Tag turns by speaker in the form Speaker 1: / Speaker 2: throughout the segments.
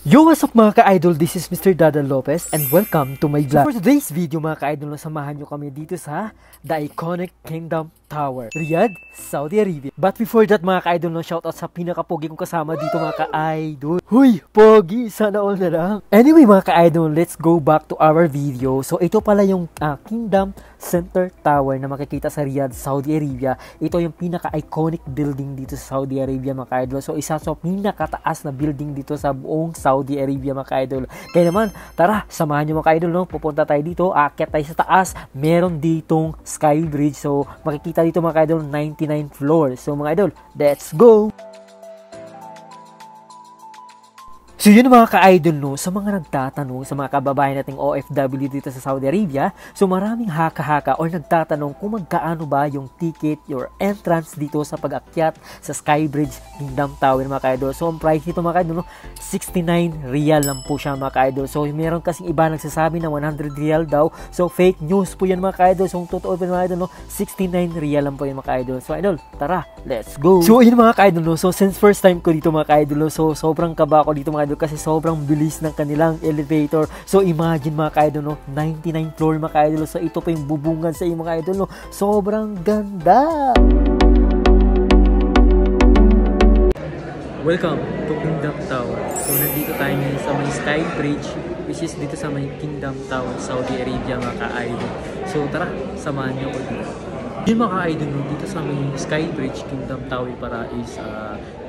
Speaker 1: Yo, what's up mga ka-idol? This is Mr. Dada Lopez and welcome to my vlog. So for today's video mga ka-idol, samahan nyo kami dito sa The Iconic Kingdom Tower, Riyadh, Saudi Arabia. But before that mga ka-idol, shoutout sa pinaka-pogi kong kasama dito mga ka-idol. Huy, pogi! Sana all na lang. Anyway mga ka-idol, let's go back to our video. So ito pala yung Kingdom Center Tower na makikita sa Riyadh, Saudi Arabia. Ito yung pinaka-iconic building dito sa Saudi Arabia mga ka-idol. So isa sa pinakataas na building dito sa buong Saudi Arabia mga ka-idol. Kaya naman, tara, samahan nyo mga ka-idol, no? Pupunta tayo dito, aakyat tayo sa taas. Meron ditong sky bridge. So makikita dito mga ka-idol, 99th floor. So mga idol, let's go! So yun mga ka-idol, no, sa mga nagtatanong, sa mga kababayan nating OFW dito sa Saudi Arabia, so maraming haka-haka or nagtatanong kung magkaano ba yung ticket, your entrance dito sa pag-akyat sa Skybridge Kingdom Tower mga ka-idol. So ang price nito mga ka-idol, no, 69 riyal lang po siya mga ka-idol. So meron kasing iba nagsasabi na 100 riyal daw. So fake news po yan mga ka-idol. So ang totoo po mga ka-idol, no, 69 riyal lang po yan mga ka-idol. So idol, tara, let's go! So yun mga ka-idol, no, so since first time ko dito mga ka-idol, no, so sobrang kaba ko dito mga ka-idol kasi sobrang bilis ng kanilang elevator. So imagine mga ka-idol, no, 99 floor mga ka-idol. So ito pa yung bubungan sa iyo mga ka-idol, no. Sobrang ganda. Welcome to Kingdom Tower. So nandito tayo ngayon sa may Sky Bridge, which is dito sa may Kingdom Tower, Saudi Arabia mga ka-idol. So tara, samahan niyo ako dito. Yung mga ka-idol, no, dito sa may Sky Bridge Kingdom Tower para is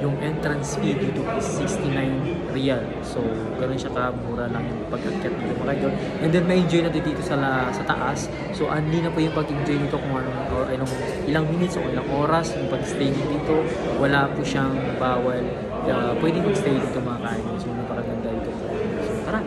Speaker 1: yung entrance fee dito is 69 riyal. So ganoon siya kamura lang yung pag-akyat dito mga ka-idol. And then ma-enjoy natin dito sa taas. So hindi na po yung pag-enjoy nito kung ano or ilang minutes o ilang oras yung pag-stay dito. Wala po siyang bawal. Pwede mag-stay dito mga ka-idol. So napakaganda dito. So tara!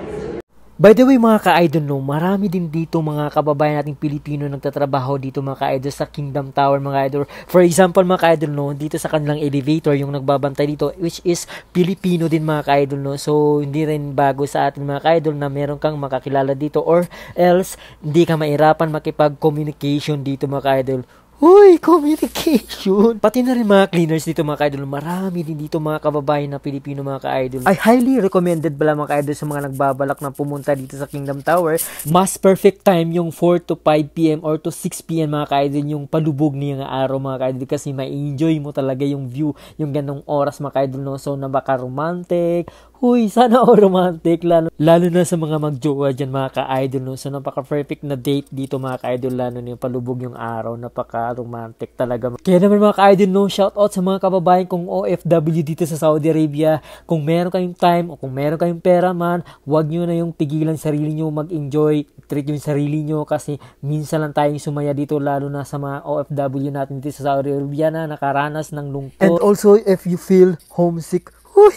Speaker 1: By the way mga ka-idol, no, marami din dito mga kababayan nating Pilipino nagtatrabaho dito mga ka-idol sa Kingdom Tower mga ka-idol. For example mga ka-idol, no, dito sa kanilang elevator yung nagbabantay dito, which is Pilipino din mga ka-idol, no. So hindi rin bago sa atin mga ka-idol na meron kang makakilala dito or else hindi ka mahirapan makipag-communication dito mga ka-idol. Uy, communication! Pati na rin mga cleaners dito mga ka-idol. Marami din dito mga kababayan na Pilipino mga ka-idol. I highly recommended pala mga ka-idol sa mga nagbabalak na pumunta dito sa Kingdom Tower. Mas perfect time yung 4 to 5 p.m. or to 6 p.m. mga ka-idol, yung palubog niyang araw mga ka-idol, kasi ma-enjoy mo talaga yung view, yung ganong oras mga ka-idol, no? So napaka-romantic. Uy, sana all romantic, lalo na sa mga magjowa dyan mga ka-idol, no? So napaka-perfect na date dito mga ka-idol, lalo na yung palubog yung araw, napaka-romantic talaga. Kaya naman mga ka-idol, no, shout out sa mga kababayan kong OFW dito sa Saudi Arabia. Kung meron kayong time o kung meron kayong pera man, huwag nyo na yung pigilan sarili nyo mag-enjoy, treat yung sarili nyo, kasi minsan lang tayong sumaya dito, lalo na sa mga OFW natin dito sa Saudi Arabia na nakaranas ng lungkot. And also, if you feel homesick,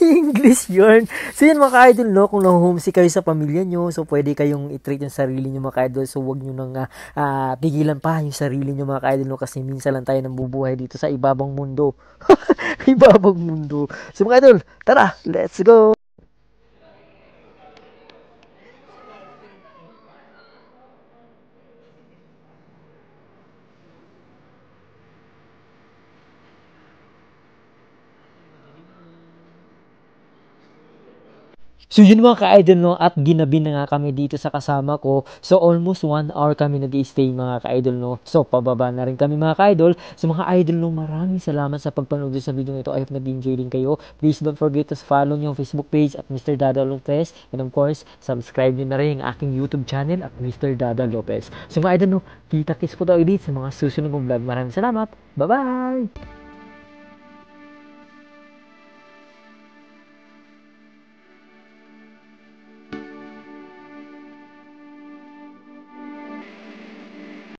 Speaker 1: English yun. So yun mga ka-idol, no, kung na-homesick kayo sa pamilya nyo, so pwede kayong i-treat yung sarili nyo mga ka-idol. So huwag nyo nang pigilan pa yung sarili nyo mga ka-idol, no, kasi minsan lang tayo nabubuhay dito sa ibabang mundo. Ibabang mundo. So mga ka-idol, tara, let's go! So yun mga ka-idol, no, at ginabi na nga kami dito sa kasama ko. So almost 1 hour kami nag-i-stay mga ka-idol, no. So pababa na rin kami mga ka-idol. So mga idol, no, maraming salamat sa pagpanood sa video nito. I hope nag-enjoy din kayo. Please don't forget to follow yung Facebook page at Mr. Dada Lopez. And of course, subscribe nyo na rin ang aking YouTube channel at Mr. Dada Lopez. So mga idol, no, kita-kits po tayo dito sa mga susunod kong vlog. Maraming salamat. Bye-bye!